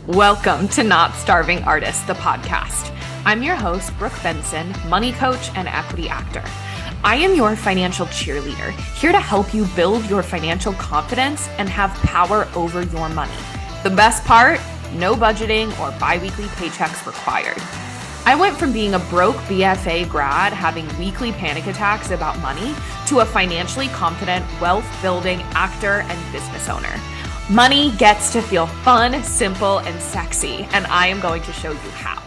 Welcome to Not Starving Artist, the podcast. I'm your host, Brooke Benson, money coach and equity actor. I am your financial cheerleader, here to help you build your financial confidence and have power over your money. The best part, no budgeting or bi-weekly paychecks required. I went from being a broke BFA grad having weekly panic attacks about money to a financially confident, wealth-building actor and business owner. Money gets to feel fun, simple, and sexy, and I am going to show you how.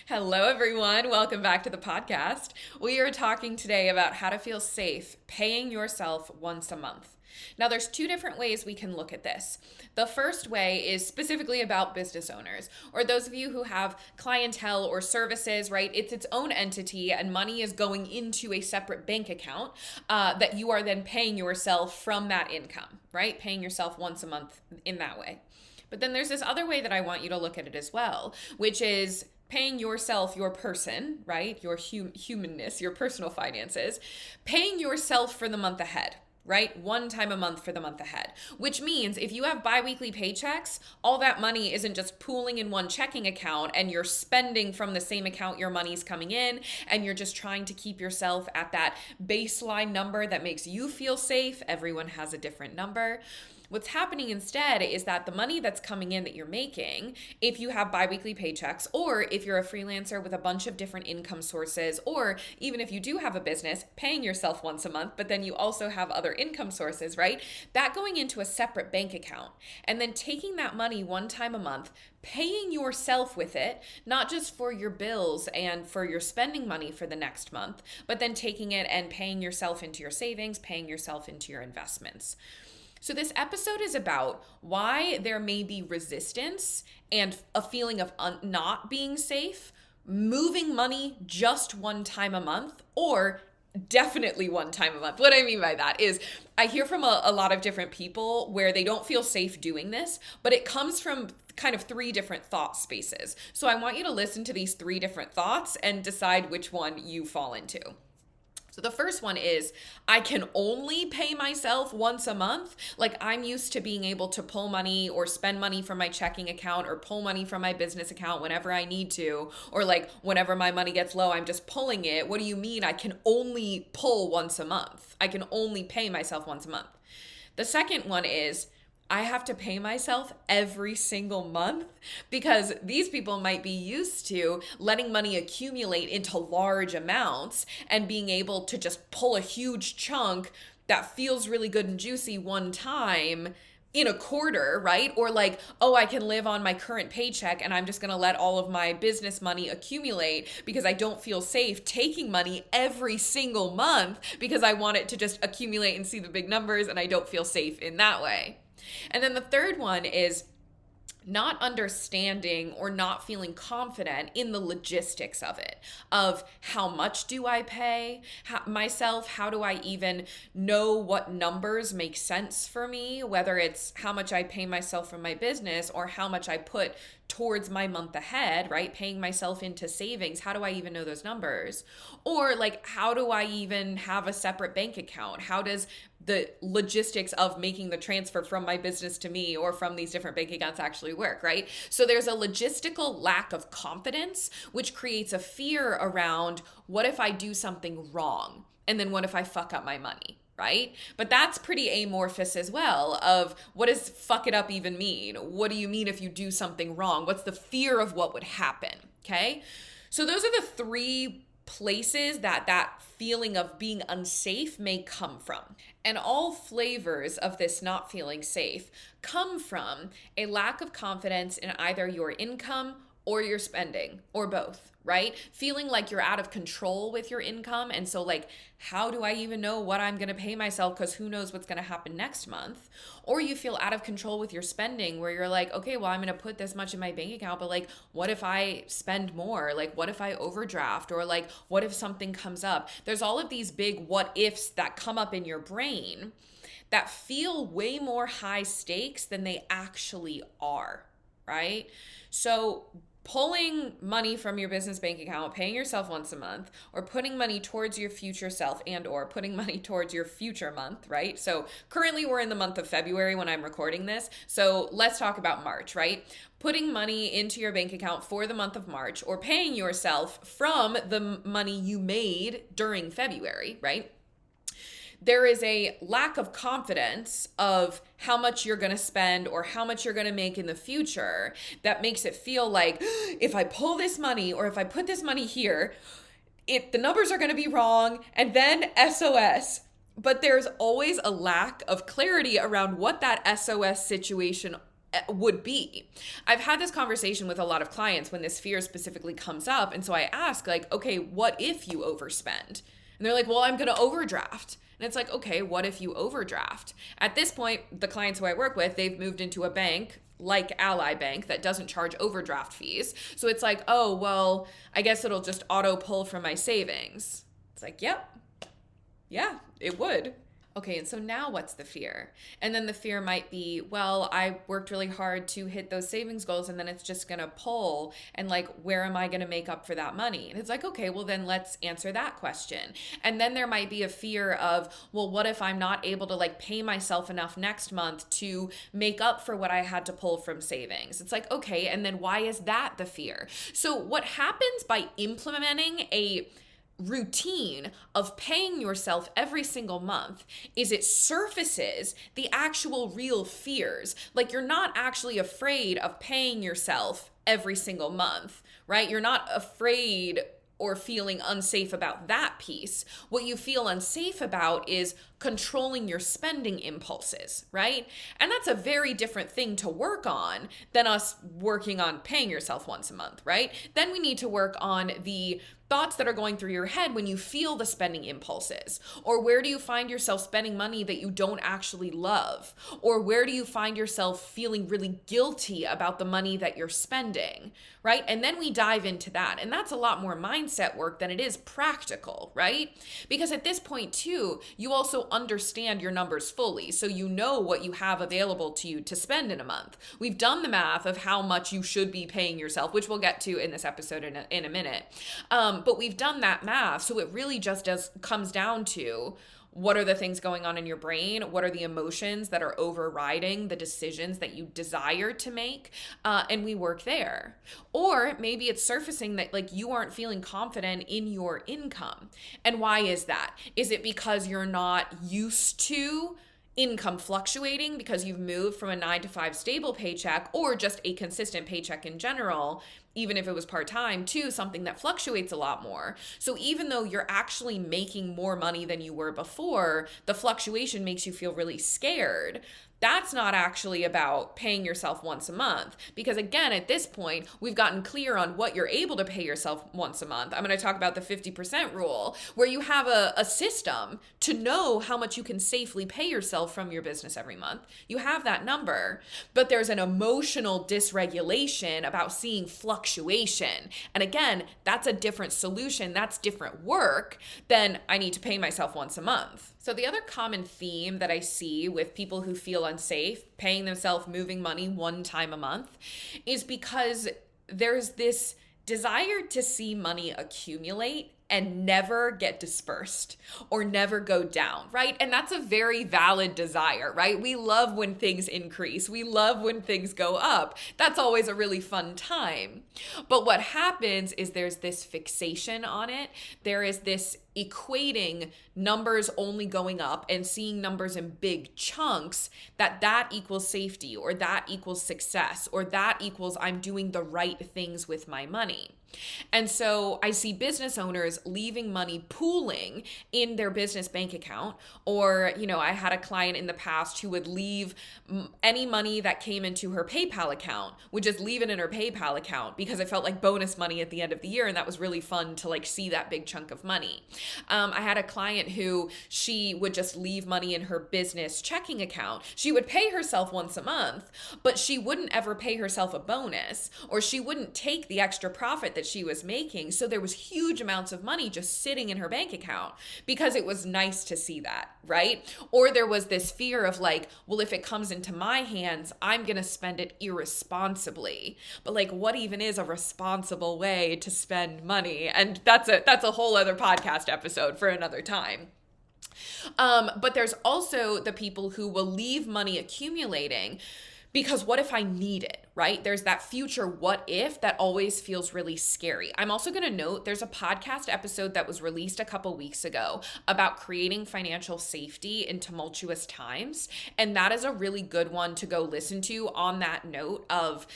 Hello, everyone. Welcome back to the podcast. We are talking today about how to feel safe paying yourself once a month. Now, there's two different ways we can look at this. The first way is specifically about business owners, or those of you who have clientele or services, right? It's its own entity and money is going into a separate bank account that you are then paying yourself from that income, right? Paying yourself once a month in that way. But then there's this other way that I want you to look at it as well, which is paying yourself, your person, right? Your humanness, your personal finances, paying yourself for the month ahead. Right? One time a month for the month ahead, which means if you have bi-weekly paychecks, all that money isn't just pooling in one checking account and you're spending from the same account your money's coming in and you're just trying to keep yourself at that baseline number that makes you feel safe. Everyone has a different number. What's happening instead is that the money that's coming in that you're making, if you have bi-weekly paychecks, or if you're a freelancer with a bunch of different income sources, or even if you do have a business, paying yourself once a month, but then you also have other income sources, right? That going into a separate bank account, and then taking that money one time a month, paying yourself with it, not just for your bills and for your spending money for the next month, but then taking it and paying yourself into your savings, paying yourself into your investments. So this episode is about why there may be resistance and a feeling of not being safe, moving money just one time a month, or definitely one time a month. What I mean by that is I hear from a lot of different people where they don't feel safe doing this, but it comes from kind of three different thought spaces. So I want you to listen to these three different thoughts and decide which one you fall into. So the first one is, I can only pay myself once a month. Like I'm used to being able to pull money or spend money from my checking account or pull money from my business account whenever I need to, or like whenever my money gets low, I'm just pulling it. What do you mean I can only pull once a month? I can only pay myself once a month. The second one is, I have to pay myself every single month because these people might be used to letting money accumulate into large amounts and being able to just pull a huge chunk that feels really good and juicy one time in a quarter, right? Or like, oh, I can live on my current paycheck and I'm just going to let all of my business money accumulate because I don't feel safe taking money every single month because I want it to just accumulate and see the big numbers and I don't feel safe in that way. And then the third one is not understanding or not feeling confident in the logistics of it, of how much do I pay myself? How do I even know what numbers make sense for me, whether it's how much I pay myself from my business or how much I put towards my month ahead, right? Paying myself into savings. How do I even know those numbers? Or like, how do I even have a separate bank account? How does the logistics of making the transfer from my business to me or from these different bank accounts actually work, right? So there's a logistical lack of confidence, which creates a fear around what if I do something wrong? And then what if I fuck up my money? Right? But that's pretty amorphous as well of what does fuck it up even mean? What do you mean if you do something wrong? What's the fear of what would happen? Okay. So those are the three places that feeling of being unsafe may come from. And all flavors of this not feeling safe come from a lack of confidence in either your income or your spending or both, right? Feeling like you're out of control with your income. And so like, how do I even know what I'm going to pay myself? Because who knows what's going to happen next month? Or you feel out of control with your spending where you're like, okay, well, I'm going to put this much in my bank account, but like, what if I spend more? Like, what if I overdraft? Or like, what if something comes up? There's all of these big what ifs that come up in your brain that feel way more high stakes than they actually are. right? So pulling money from your business bank account, paying yourself once a month, or putting money towards your future self and or putting money towards your future month, right? So currently we're in the month of February when I'm recording this. So let's talk about March, right? Putting money into your bank account for the month of March, or paying yourself from the money you made during February, right? There is a lack of confidence of how much you're going to spend or how much you're going to make in the future that makes it feel like if I pull this money or if I put this money here, the numbers are going to be wrong and then SOS. But there's always a lack of clarity around what that SOS situation would be. I've had this conversation with a lot of clients when this fear specifically comes up. And so I ask, like, okay, what if you overspend? And they're like, well, I'm going to overdraft. And it's like, okay, what if you overdraft? At this point, the clients who I work with, they've moved into a bank like Ally Bank that doesn't charge overdraft fees. So it's like, oh, well, I guess it'll just auto pull from my savings. It's like, yep. Yeah, it would. Okay, and so now what's the fear? And then the fear might be, well, I worked really hard to hit those savings goals and then it's just gonna pull, and like, where am I gonna make up for that money? And it's like, okay, well then let's answer that question. And then there might be a fear of, well, what if I'm not able to like pay myself enough next month to make up for what I had to pull from savings? It's like, okay, and then why is that the fear? So what happens by implementing a routine of paying yourself every single month is it surfaces the actual real fears. Like, you're not actually afraid of paying yourself every single month, right? You're not afraid or feeling unsafe about that piece. What you feel unsafe about is controlling your spending impulses, right? And that's a very different thing to work on than us working on paying yourself once a month, right? Then we need to work on the thoughts that are going through your head when you feel the spending impulses. Or where do you find yourself spending money that you don't actually love? Or where do you find yourself feeling really guilty about the money that you're spending, right? And then we dive into that. And that's a lot more mindset work than it is practical, right? Because at this point too, you also understand your numbers fully. So you know what you have available to you to spend in a month. We've done the math of how much you should be paying yourself, which we'll get to in this episode in a minute. But we've done that math. So it really just comes down to, what are the things going on in your brain? What are the emotions that are overriding the decisions that you desire to make? And we work there. Or maybe it's surfacing that like you aren't feeling confident in your income. And why is that? Is it because you're not used to income fluctuating because you've moved from a 9-to-5 stable paycheck, or just a consistent paycheck in general, even if it was part-time, to something that fluctuates a lot more? So even though you're actually making more money than you were before, the fluctuation makes you feel really scared. That's not actually about paying yourself once a month, because again, at this point, we've gotten clear on what you're able to pay yourself once a month. I'm going to talk about the 50% rule, where you have a system to know how much you can safely pay yourself from your business every month. You have that number, but there's an emotional dysregulation about seeing fluctuation. And again, that's a different solution. That's different work than I need to pay myself once a month. So the other common theme that I see with people who feel unsafe paying themselves moving money one time a month is because there's this desire to see money accumulate and never get dispersed or never go down, right? And that's a very valid desire, right? We love when things increase. We love when things go up. That's always a really fun time. But what happens is there's this fixation on it. There is this equating numbers only going up and seeing numbers in big chunks, that equals safety, or that equals success, or that equals I'm doing the right things with my money. And so I see business owners leaving money pooling in their business bank account. Or, I had a client in the past who would leave any money that came into her PayPal account, would just leave it in her PayPal account because it felt like bonus money at the end of the year. And that was really fun to like see that big chunk of money. I had a client who she would just leave money in her business checking account. She would pay herself once a month, but she wouldn't ever pay herself a bonus, or she wouldn't take the extra profit that she was making. So there was huge amounts of money just sitting in her bank account because it was nice to see that, right? Or there was this fear of like, well, if it comes into my hands, I'm going to spend it irresponsibly. But like, what even is a responsible way to spend money? And that's a whole other podcast episode for another time. But there's also the people who will leave money accumulating because what if I need it, right? There's that future what if that always feels really scary. I'm also going to note there's a podcast episode that was released a couple weeks ago about creating financial safety in tumultuous times. And that is a really good one to go listen to on that note of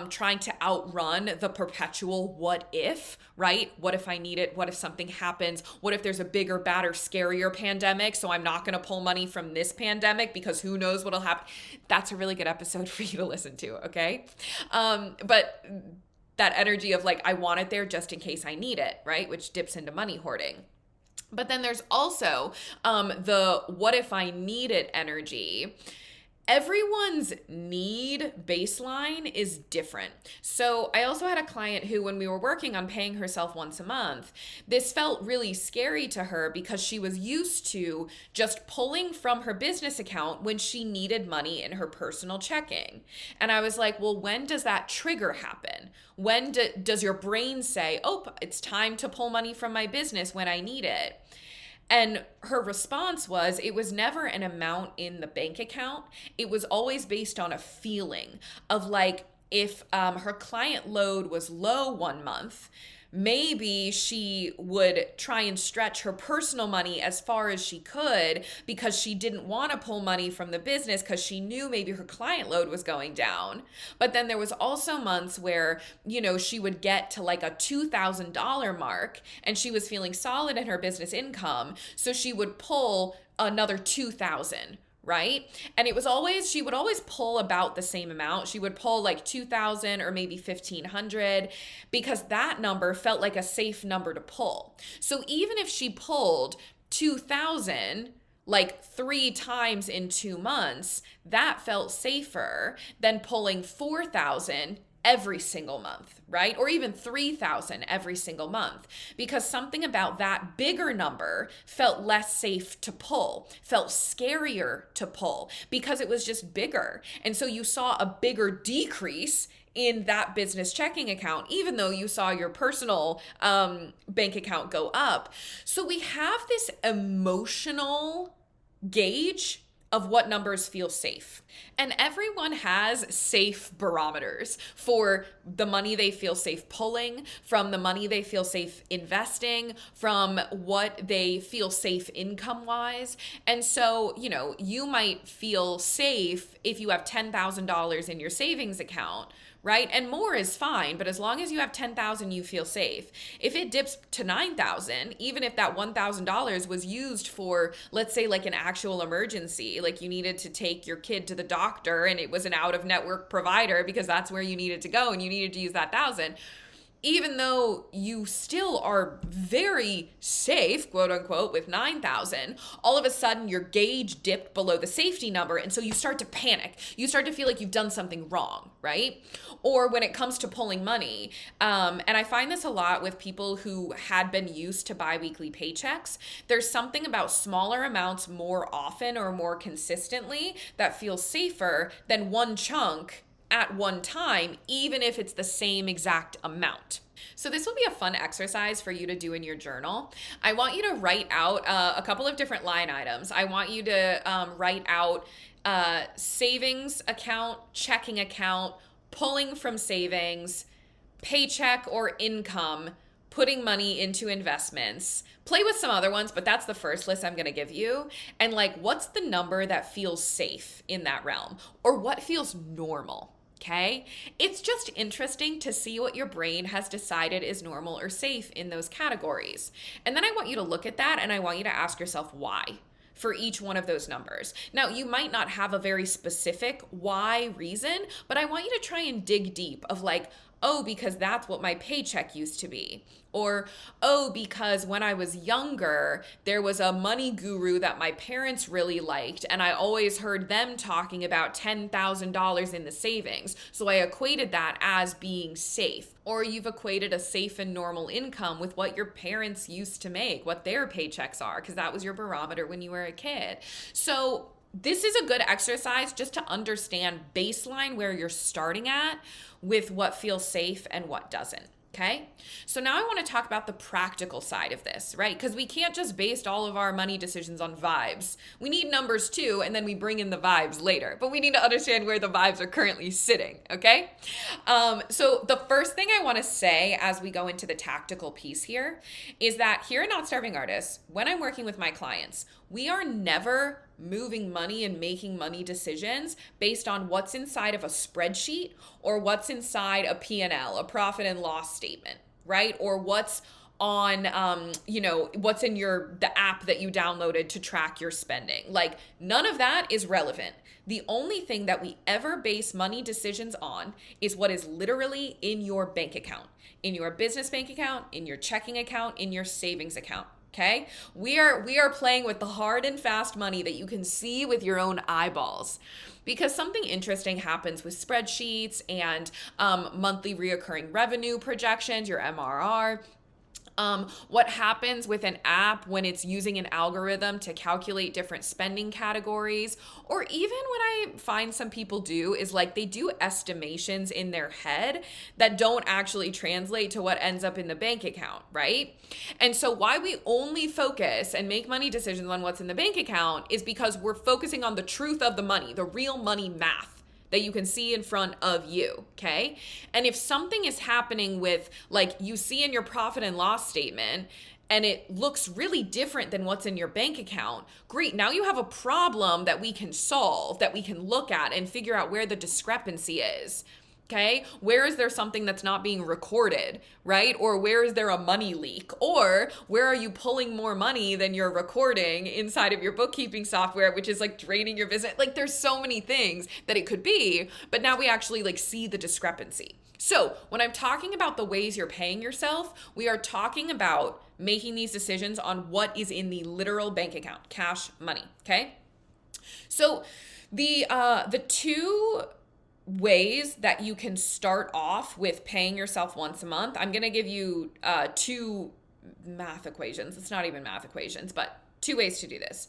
trying to outrun the perpetual what if, right? What if I need it? What if something happens? What if there's a bigger, badder, scarier pandemic? So I'm not going to pull money from this pandemic because who knows what'll happen. That's a really good episode for you to listen to, okay? But that energy of like, I want it there just in case I need it, right? Which dips into money hoarding. But then there's also the what if I need it energy. Everyone's need baseline is different. So I also had a client who, when we were working on paying herself once a month, this felt really scary to her because she was used to just pulling from her business account when she needed money in her personal checking. And I was like, well, when does that trigger happen? When does your brain say, oh, it's time to pull money from my business when I need it? And her response was, it was never an amount in the bank account. It was always based on a feeling of like, if her client load was low one month, maybe she would try and stretch her personal money as far as she could because she didn't want to pull money from the business because she knew maybe her client load was going down. But then there was also months where, you know, she would get to like a $2,000 mark and she was feeling solid in her business income. So she would pull another $2,000. Right? And it was always, she would always pull about the same amount. She would pull like 2,000 or maybe 1,500 because that number felt like a safe number to pull. So even if she pulled 2,000 like 3 times in 2 months, that felt safer than pulling 4,000 every single month, right? Or even 3,000 every single month, because something about that bigger number felt less safe to pull, felt scarier to pull because it was just bigger. And so you saw a bigger decrease in that business checking account, even though you saw your personal bank account go up. So we have this emotional gauge of what numbers feel safe. And everyone has safe barometers for the money they feel safe pulling, from the money they feel safe investing, from what they feel safe income-wise. And so, you know, you might feel safe if you have $10,000 in your savings account, right? And more is fine, but as long as you have 10,000, you feel safe. If it dips to 9,000, even if that $1,000 was used for, let's say, like an actual emergency, like you needed to take your kid to the doctor and it was an out-of-network provider because that's where you needed to go and you needed to use that 1,000, even though you still are very safe, quote unquote, with 9,000, all of a sudden your gauge dipped below the safety number. And so you start to panic. You start to feel like you've done something wrong, right? Or when it comes to pulling money, and I find this a lot with people who had been used to biweekly paychecks, there's something about smaller amounts more often or more consistently that feels safer than one chunk at one time, even if it's the same exact amount. So this will be a fun exercise for you to do in your journal. I want you to write out a couple of different line items. I want you to write out savings account, checking account, pulling from savings, paycheck or income, putting money into investments. Play with some other ones, but that's the first list I'm going to give you. And like, what's the number that feels safe in that realm? Or what feels normal? Okay? It's just interesting to see what your brain has decided is normal or safe in those categories. And then I want you to look at that and I want you to ask yourself why for each one of those numbers. Now, you might not have a very specific why reason, but I want you to try and dig deep of like, oh, because that's what my paycheck used to be. Or, oh, because when I was younger, there was a money guru that my parents really liked, and I always heard them talking about $10,000 in the savings. So I equated that as being safe. Or you've equated a safe and normal income with what your parents used to make, what their paychecks are, because that was your barometer when you were a kid. So this is a good exercise just to understand baseline where you're starting at with what feels safe and what doesn't. Okay, so now I want to talk about the practical side of this, right? Because we can't just base all of our money decisions on vibes. We need numbers too, and then we bring in the vibes later. But we need to understand where the vibes are currently sitting, okay? So the first thing I want to say as we go into the tactical piece here is that here at Not Starving Artists, when I'm working with my clients, we are never moving money and making money decisions based on what's inside of a spreadsheet or what's inside a P&L, a profit and loss statement, right? Or what's on, what's in the app that you downloaded to track your spending. Like, none of that is relevant. The only thing that we ever base money decisions on is what is literally in your bank account, in your business bank account, in your checking account, in your savings account. Okay, we are playing with the hard and fast money that you can see with your own eyeballs, because something interesting happens with spreadsheets and monthly reoccurring revenue projections, your MRR. What happens with an app when it's using an algorithm to calculate different spending categories, or even what I find some people do is like they do estimations in their head that don't actually translate to what ends up in the bank account, right? And so why we only focus and make money decisions on what's in the bank account is because we're focusing on the truth of the money, the real money math that you can see in front of you, okay? And if something is happening with, like, you see in your profit and loss statement and it looks really different than what's in your bank account, great, now you have a problem that we can solve, that we can look at and figure out where the discrepancy is. Okay, where is there something that's not being recorded, right? Or where is there a money leak? Or where are you pulling more money than you're recording inside of your bookkeeping software, which is like draining your business? Like, there's so many things that it could be, but now we actually like see the discrepancy. So when I'm talking about the ways you're paying yourself, we are talking about making these decisions on what is in the literal bank account, cash money, okay? So the two ways that you can start off with paying yourself once a month, I'm going to give you two math equations. It's not even math equations, but two ways to do this.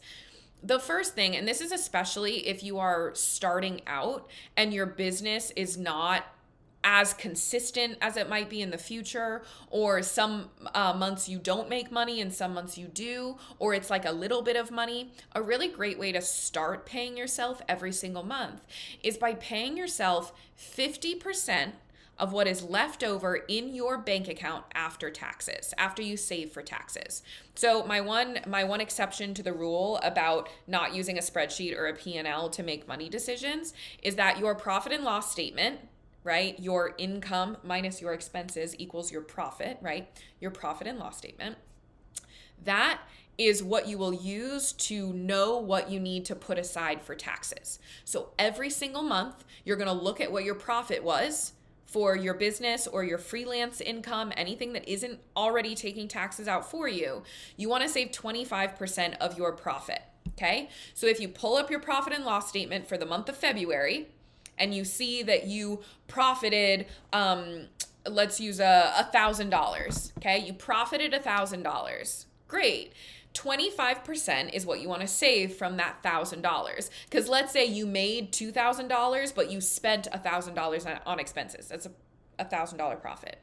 The first thing, and this is especially if you are starting out and your business is not as consistent as it might be in the future, or some months you don't make money and some months you do, or it's like a little bit of money. A really great way to start paying yourself every single month is by paying yourself 50% of what is left over in your bank account after taxes, after you save for taxes. So my one exception to the rule about not using a spreadsheet or a P&L to make money decisions is that your profit and loss statement, right? Your income minus your expenses equals your profit, right? Your profit and loss statement. That is what you will use to know what you need to put aside for taxes. So every single month, you're going to look at what your profit was for your business or your freelance income, anything that isn't already taking taxes out for you. You want to save 25% of your profit, okay? So if you pull up your profit and loss statement for the month of February, and you see that you profited, let's use $1,000, okay? You profited $1,000. Great. 25% is what you want to save from that $1,000. Because let's say you made $2,000, but you spent $1,000 on expenses. That's a $1,000 profit.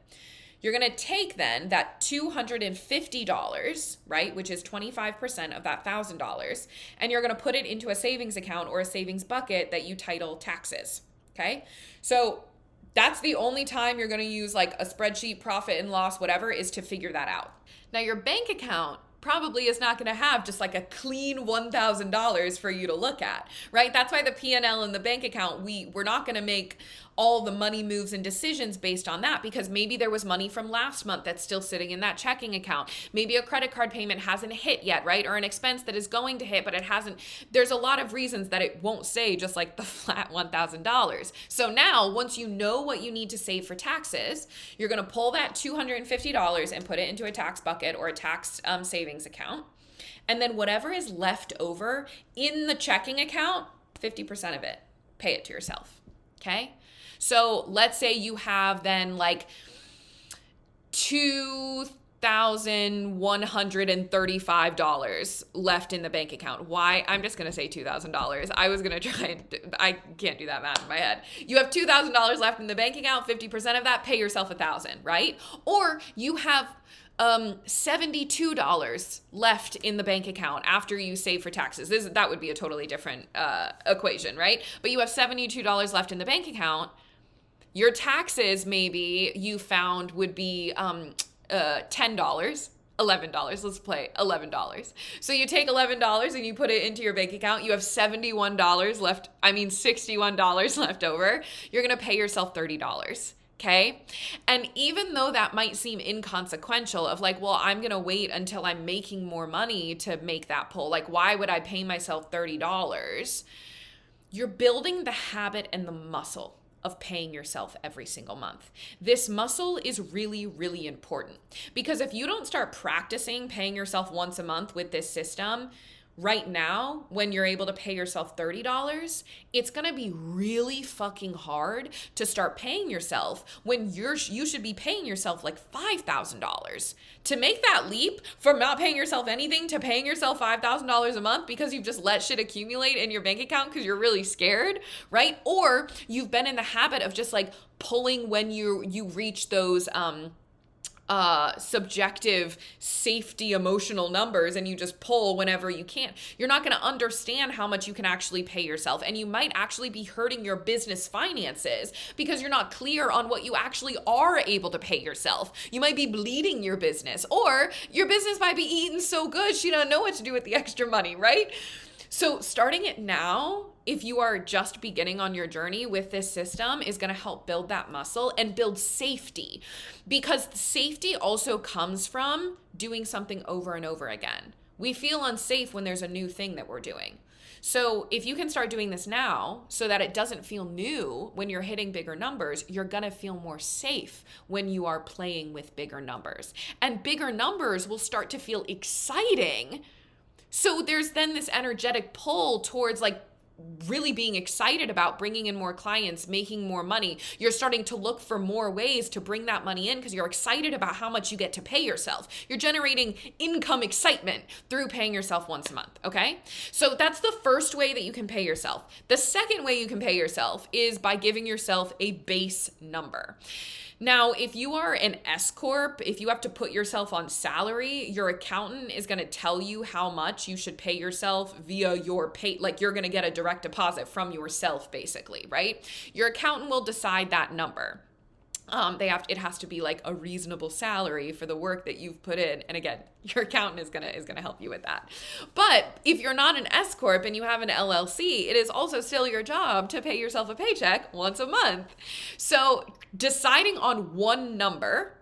You're going to take then that $250, right, which is 25% of that $1,000, and you're going to put it into a savings account or a savings bucket that you title taxes, okay? So that's the only time you're going to use like a spreadsheet, profit and loss, whatever, is to figure that out. Now, your bank account probably is not going to have just like a clean $1,000 for you to look at, right? That's why the P&L in the bank account, we're not going to make all the money moves and decisions based on that, because maybe there was money from last month that's still sitting in that checking account. Maybe a credit card payment hasn't hit yet, right? Or an expense that is going to hit, but it hasn't. There's a lot of reasons that it won't say just like the flat $1,000. So now, once you know what you need to save for taxes, you're going to pull that $250 and put it into a tax bucket or a tax savings account. And then whatever is left over in the checking account, 50% of it, pay it to yourself. Okay? So let's say you have then like $2,135 left in the bank account. Why? I'm just going to say $2,000. I was going to try and I can't do that math in my head. You have $2,000 left in the bank account, 50% of that, pay yourself $1,000, right? Or you have $72 left in the bank account after you save for taxes. That would be a totally different equation, right? But you have $72 left in the bank account. Your taxes, maybe you found, would be $10, $11. Let's play $11. So you take $11 and you put it into your bank account. You have $61 left. $61 left over. You're going to pay yourself $30. Okay. And even though that might seem inconsequential of like, well, I'm going to wait until I'm making more money to make that pull. Like, why would I pay myself $30? You're building the habit and the muscle of paying yourself every single month. This muscle is really, really important, because if you don't start practicing paying yourself once a month with this system, right now, when you're able to pay yourself $30, it's going to be really fucking hard to start paying yourself when you should be paying yourself like $5,000. To make that leap from not paying yourself anything to paying yourself $5,000 a month because you've just let shit accumulate in your bank account because you're really scared, right? Or you've been in the habit of just like pulling when you reach those subjective safety emotional numbers, and you just pull whenever you can. You're not going to understand how much you can actually pay yourself, and you might actually be hurting your business finances because you're not clear on what you actually are able to pay yourself. You might be bleeding your business, or your business might be eating so good she don't know what to do with the extra money, right? So starting it now, if you are just beginning on your journey with this system, is going to help build that muscle and build safety, because safety also comes from doing something over and over again. We feel unsafe when there's a new thing that we're doing. So if you can start doing this now so that it doesn't feel new when you're hitting bigger numbers, you're going to feel more safe when you are playing with bigger numbers. And bigger numbers will start to feel exciting. So there's then this energetic pull towards like really being excited about bringing in more clients, making more money. You're starting to look for more ways to bring that money in because you're excited about how much you get to pay yourself. You're generating income excitement through paying yourself once a month, okay? So that's the first way that you can pay yourself. The second way you can pay yourself is by giving yourself a base number. Now, if you are an S Corp, if you have to put yourself on salary, your accountant is going to tell you how much you should pay yourself via your pay, like you're going to get a direct deposit from yourself, basically, right? Your accountant will decide that number. It has to be like a reasonable salary for the work that you've put in. And again, your accountant is gonna help you with that. But if you're not an S Corp and you have an LLC, it is also still your job to pay yourself a paycheck once a month. So deciding on one number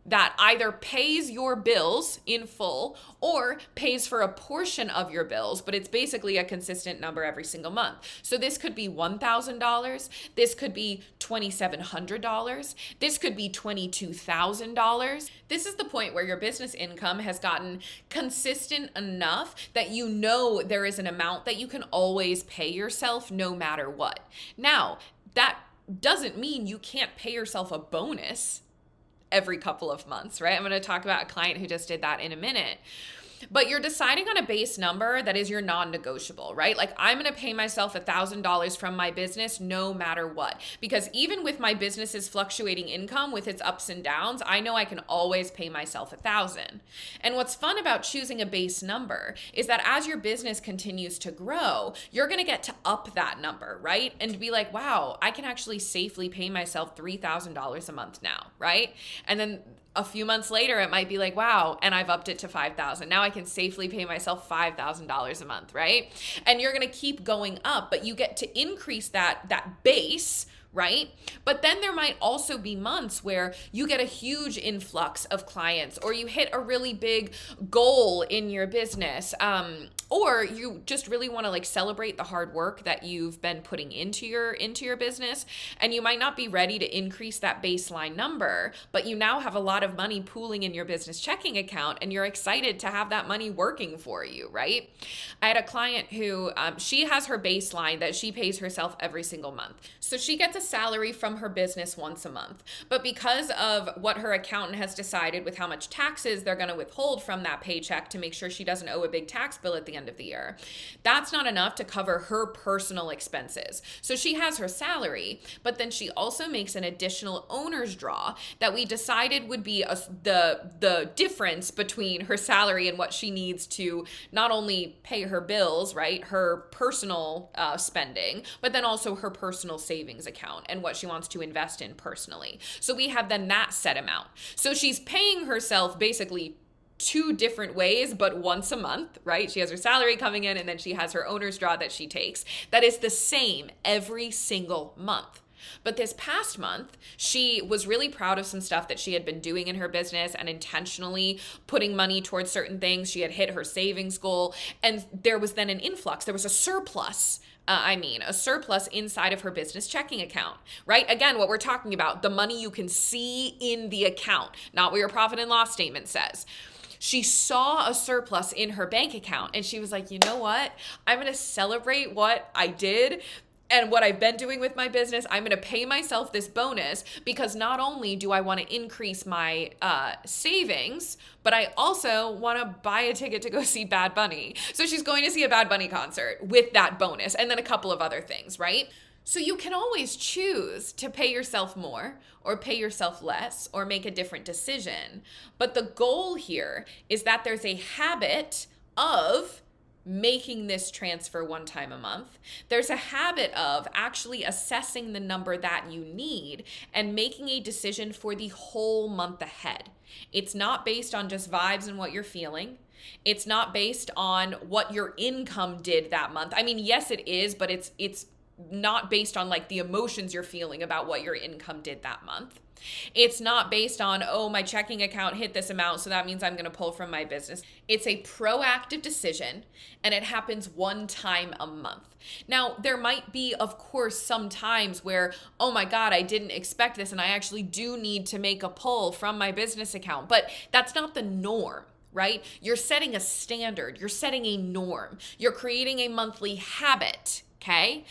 that either pays your bills in full or pays for a portion of your bills, but it's basically a consistent number every single month. So this could be $1,000. This could be $2,700. This could be $22,000. This is the point where your business income has gotten consistent enough that you know there is an amount that you can always pay yourself no matter what. Now, that doesn't mean you can't pay yourself a bonus every couple of months, right? I'm going to talk about a client who just did that in a minute. But you're deciding on a base number that is your non-negotiable, right? Like I'm going to pay myself $1,000 from my business no matter what. Because even with my business's fluctuating income with its ups and downs, I know I can always pay myself $1,000. And what's fun about choosing a base number is that as your business continues to grow, you're going to get to up that number, right? And be like, wow, I can actually safely pay myself $3,000 a month now, right? And then a few months later, it might be like, wow, and I've upped it to $5,000. Now I can safely pay myself $5,000 a month, right? And you're going to keep going up, but you get to increase that base right? But then there might also be months where you get a huge influx of clients, or you hit a really big goal in your business, or you just really want to like celebrate the hard work that you've been putting into your business, and you might not be ready to increase that baseline number, but you now have a lot of money pooling in your business checking account, and you're excited to have that money working for you, right? I had a client who she has her baseline that she pays herself every single month. So she gets a salary from her business once a month. But because of what her accountant has decided with how much taxes they're going to withhold from that paycheck to make sure she doesn't owe a big tax bill at the end of the year, that's not enough to cover her personal expenses. So she has her salary, but then she also makes an additional owner's draw that we decided would be the difference between her salary and what she needs to not only pay her bills, right, her personal spending, but then also her personal savings account and what she wants to invest in personally. So we have then that set amount. So she's paying herself basically two different ways, but once a month, right? She has her salary coming in, and then she has her owner's draw that she takes. That is the same every single month. But this past month, she was really proud of some stuff that she had been doing in her business and intentionally putting money towards certain things. She had hit her savings goal, and there was then an influx. There was a surplus. A surplus inside of her business checking account, right? Again, what we're talking about, the money you can see in the account, not what your profit and loss statement says. She saw a surplus in her bank account, and she was like, you know what? I'm going to celebrate what I did and what I've been doing with my business. I'm going to pay myself this bonus because not only do I want to increase my savings, but I also want to buy a ticket to go see Bad Bunny. So she's going to see a Bad Bunny concert with that bonus, and then a couple of other things, right? So you can always choose to pay yourself more or pay yourself less or make a different decision. But the goal here is that there's a habit of making this transfer one time a month. There's a habit of actually assessing the number that you need and making a decision for the whole month ahead. It's not based on just vibes and what you're feeling. It's not based on what your income did that month. I mean, yes, it is, but it's not based on like the emotions you're feeling about what your income did that month. It's not based on, oh, my checking account hit this amount, so that means I'm going to pull from my business. It's a proactive decision, and it happens one time a month. Now, there might be, of course, some times where, oh my God, I didn't expect this, and I actually do need to make a pull from my business account, but that's not the norm. Right? You're setting a standard. You're setting a norm. You're creating a monthly habit. Okay?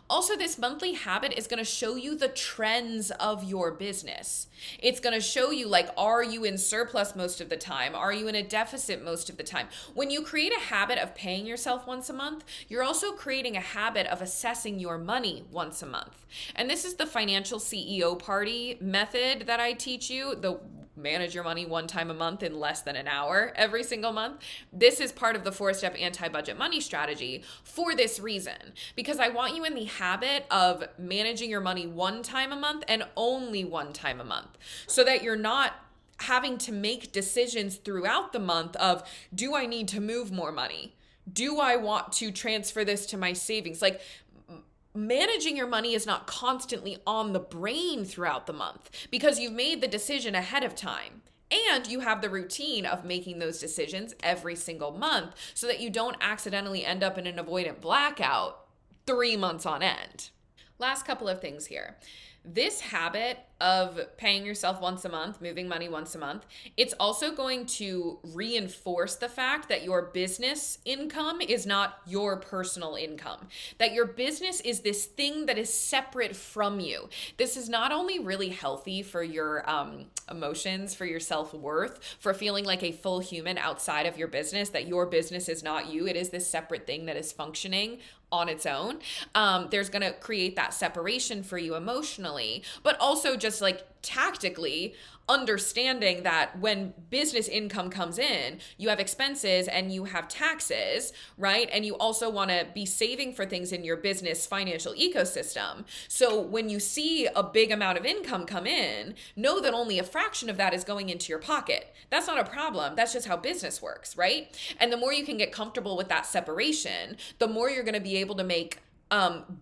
Also, this monthly habit is going to show you the trends of your business. It's going to show you, like, are you in surplus most of the time? Are you in a deficit most of the time? When you create a habit of paying yourself once a month, you're also creating a habit of assessing your money once a month. And this is the financial CEO party method that I teach you, the manage your money one time a month in less than an hour every single month. This is part of the 4-step anti-budget money strategy for this reason, because I want you in the habit of managing your money one time a month and only one time a month, so that you're not having to make decisions throughout the month of, do I need to move more money? Do I want to transfer this to my savings? Like, managing your money is not constantly on the brain throughout the month because you've made the decision ahead of time. And you have the routine of making those decisions every single month so that you don't accidentally end up in an avoidant blackout 3 months on end. Last couple of things here. This habit of paying yourself once a month, moving money once a month, it's also going to reinforce the fact that your business income is not your personal income, that your business is this thing that is separate from you. This is not only really healthy for your emotions, for your self-worth, for feeling like a full human outside of your business, that your business is not you. It is this separate thing that is functioning on its own. There's going to create that separation for you emotionally, but also just like tactically understanding that when business income comes in, you have expenses and you have taxes, right? And you also want to be saving for things in your business financial ecosystem. So when you see a big amount of income come in, know that only a fraction of that is going into your pocket. That's not a problem. That's just how business works, right? And the more you can get comfortable with that separation, the more you're going to be able to make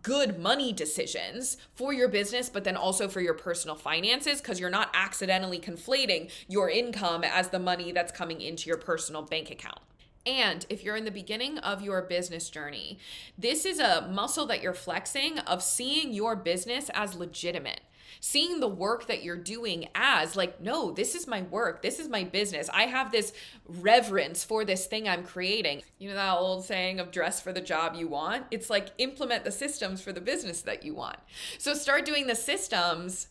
good money decisions for your business, but then also for your personal finances, because you're not accidentally conflating your income as the money that's coming into your personal bank account. And if you're in the beginning of your business journey, this is a muscle that you're flexing of seeing your business as legitimate. Seeing the work that you're doing as like, no, this is my work. This is my business. I have this reverence for this thing I'm creating. You know that old saying of dress for the job you want? It's like implement the systems for the business that you want. So start doing the systems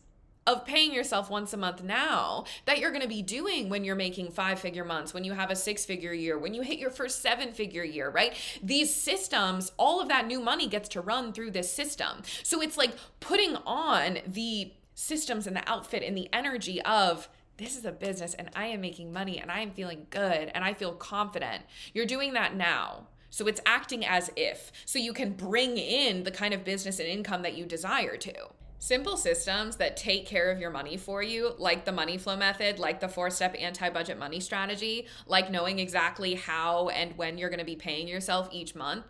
of paying yourself once a month now that you're going to be doing when you're making 5-figure months, when you have a 6-figure year, when you hit your first 7-figure year, right? These systems, all of that new money gets to run through this system. So it's like putting on the systems and the outfit and the energy of, this is a business and I am making money and I am feeling good and I feel confident. You're doing that now. So it's acting as if, so you can bring in the kind of business and income that you desire to. Simple systems that take care of your money for you, like the money flow method, like the 4-step anti-budget money strategy, like knowing exactly how and when you're going to be paying yourself each month.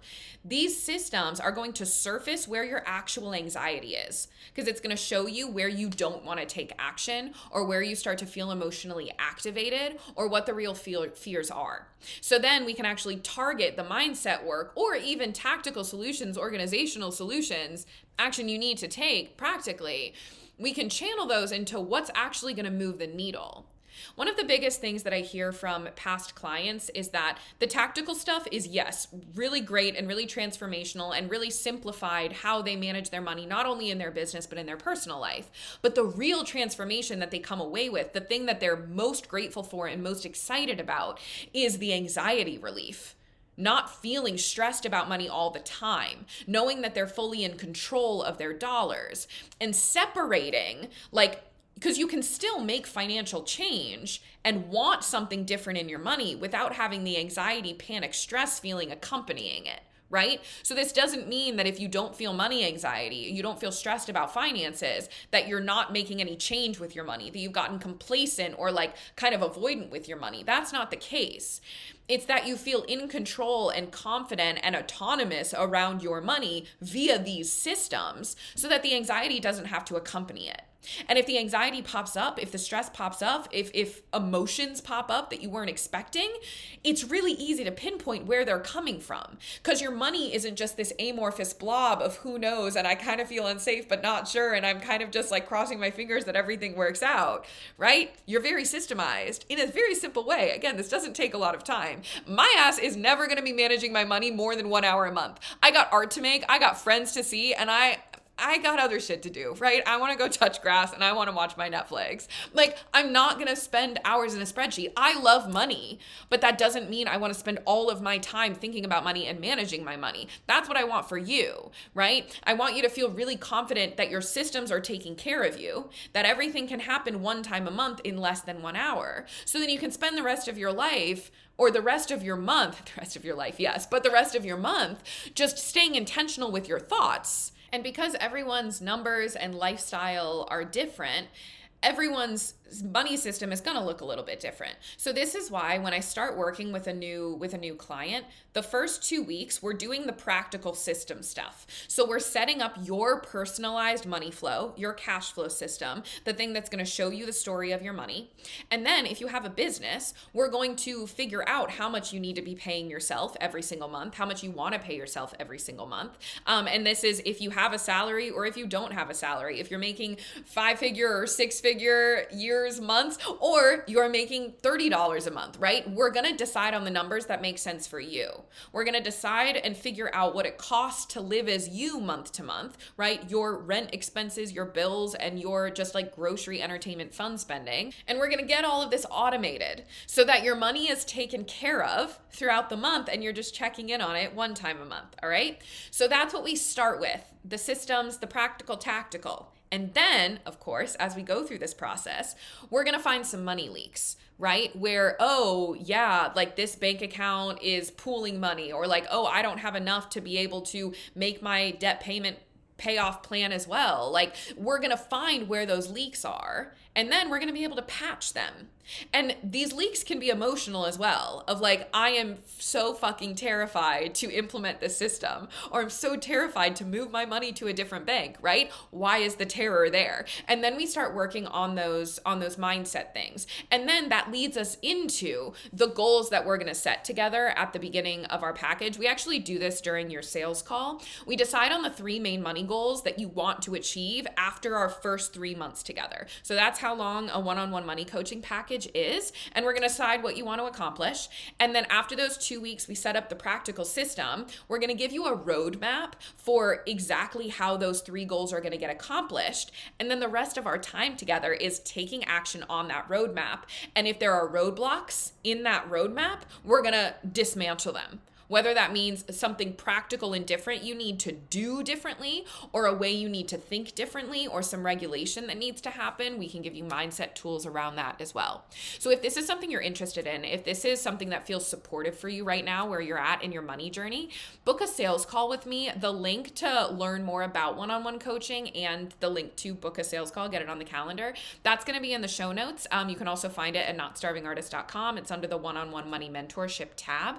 These systems are going to surface where your actual anxiety is, because it's going to show you where you don't want to take action or where you start to feel emotionally activated or what the real fears are. So then we can actually target the mindset work or even tactical solutions, organizational solutions, action you need to take practically. We can channel those into what's actually going to move the needle. One of the biggest things that I hear from past clients is that the tactical stuff is, yes, really great and really transformational and really simplified how they manage their money, not only in their business, but in their personal life. But the real transformation that they come away with, the thing that they're most grateful for and most excited about, is the anxiety relief. Not feeling stressed about money all the time, knowing that they're fully in control of their dollars, and separating, like, because you can still make financial change and want something different in your money without having the anxiety, panic, stress feeling accompanying it, right? So this doesn't mean that if you don't feel money anxiety, you don't feel stressed about finances, that you're not making any change with your money, that you've gotten complacent or like kind of avoidant with your money. That's not the case. It's that you feel in control and confident and autonomous around your money via these systems so that the anxiety doesn't have to accompany it. And if the anxiety pops up, if the stress pops up, if emotions pop up that you weren't expecting, it's really easy to pinpoint where they're coming from, because your money isn't just this amorphous blob of who knows, and I kind of feel unsafe but not sure, and I'm kind of just like crossing my fingers that everything works out, right? You're very systemized in a very simple way. Again, this doesn't take a lot of time. My ass is never going to be managing my money more than 1 hour a month. I got art to make, I got friends to see, and I got other shit to do, right? I want to go touch grass and I want to watch my Netflix. Like, I'm not going to spend hours in a spreadsheet. I love money, but that doesn't mean I want to spend all of my time thinking about money and managing my money. That's what I want for you, right? I want you to feel really confident that your systems are taking care of you, that everything can happen one time a month in less than 1 hour. So then you can spend the rest of your life, or the rest of your month, the rest of your life, yes, but the rest of your month, just staying intentional with your thoughts. And because everyone's numbers and lifestyle are different, everyone's money system is going to look a little bit different. So this is why when I start working with a new client, the first 2 weeks we're doing the practical system stuff. So we're setting up your personalized money flow, your cash flow system, the thing that's going to show you the story of your money. And then if you have a business, we're going to figure out how much you need to be paying yourself every single month, how much you want to pay yourself every single month. And this is if you have a salary or if you don't have a salary, if you're making 5-figure or 6-figure years, months, or you're making $30 a month, right? We're going to decide on the numbers that make sense for you. We're going to decide and figure out what it costs to live as you month to month, right? Your rent expenses, your bills, and your just like grocery, entertainment, fun spending. And we're going to get all of this automated so that your money is taken care of throughout the month and you're just checking in on it one time a month, all right? So that's what we start with, the systems, the practical, tactical. And then, of course, as we go through this process, we're going to find some money leaks, right? Where, oh, yeah, like this bank account is pooling money, or like, oh, I don't have enough to be able to make my debt payment payoff plan as well. Like, we're going to find where those leaks are And then we're going to be able to patch them. And these leaks can be emotional as well, of like, I am so fucking terrified to implement this system, or I'm so terrified to move my money to a different bank, right? Why is the terror there? And then we start working on those mindset things. And then that leads us into the goals that we're going to set together at the beginning of our package. We actually do this during your sales call. We decide on the 3 main money goals that you want to achieve after our first 3 months together. So that's how long a one-on-one money coaching package is, and we're going to decide what you want to accomplish. And then after those 2 weeks, we set up the practical system. We're going to give you a roadmap for exactly how those 3 goals are going to get accomplished. And then the rest of our time together is taking action on that roadmap. And if there are roadblocks in that roadmap, we're going to dismantle them. Whether that means something practical and different you need to do differently, or a way you need to think differently, or some regulation that needs to happen, we can give you mindset tools around that as well. So if this is something you're interested in, if this is something that feels supportive for you right now where you're at in your money journey, book a sales call with me. The link to learn more about one-on-one coaching and the link to book a sales call, get it on the calendar, that's going to be in the show notes. You can also find it at notstarvingartist.com. It's under the one-on-one money mentorship tab.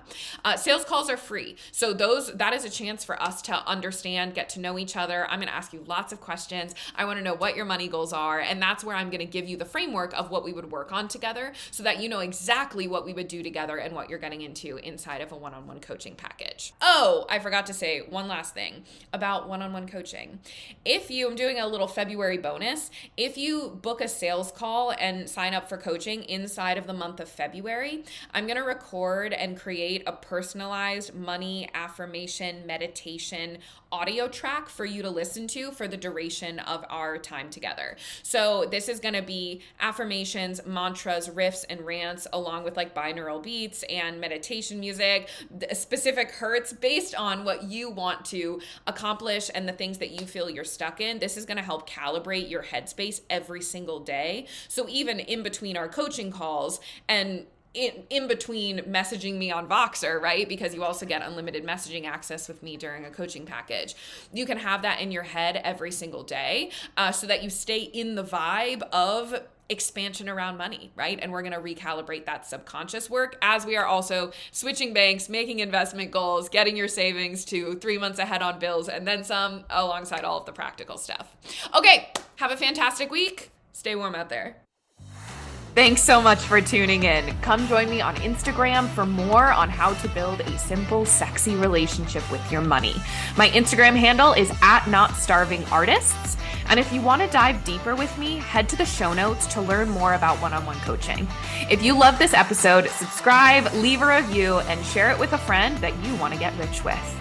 Sales calls are free. So that is a chance for us to understand, get to know each other. I'm going to ask you lots of questions. I want to know what your money goals are. And that's where I'm going to give you the framework of what we would work on together so that you know exactly what we would do together and what you're getting into inside of a one-on-one coaching package. Oh, I forgot to say one last thing about one-on-one coaching. I'm doing a little February bonus. If you book a sales call and sign up for coaching inside of the month of February, I'm going to record and create a personalized money affirmation meditation audio track for you to listen to for the duration of our time together. So this is going to be affirmations, mantras, riffs, and rants, along with like binaural beats and meditation music, specific hertz based on what you want to accomplish and the things that you feel you're stuck in. This is going to help calibrate your headspace every single day. So even in between our coaching calls and in between messaging me on Voxer, right? Because you also get unlimited messaging access with me during a coaching package. You can have that in your head every single day so that you stay in the vibe of expansion around money, right? And we're going to recalibrate that subconscious work as we are also switching banks, making investment goals, getting your savings to 3 months ahead on bills, and then some alongside all of the practical stuff. Okay, have a fantastic week. Stay warm out there. Thanks so much for tuning in. Come join me on Instagram for more on how to build a simple, sexy relationship with your money. My Instagram handle is @notstarvingartists. And if you want to dive deeper with me, head to the show notes to learn more about one-on-one coaching. If you love this episode, subscribe, leave a review, and share it with a friend that you want to get rich with.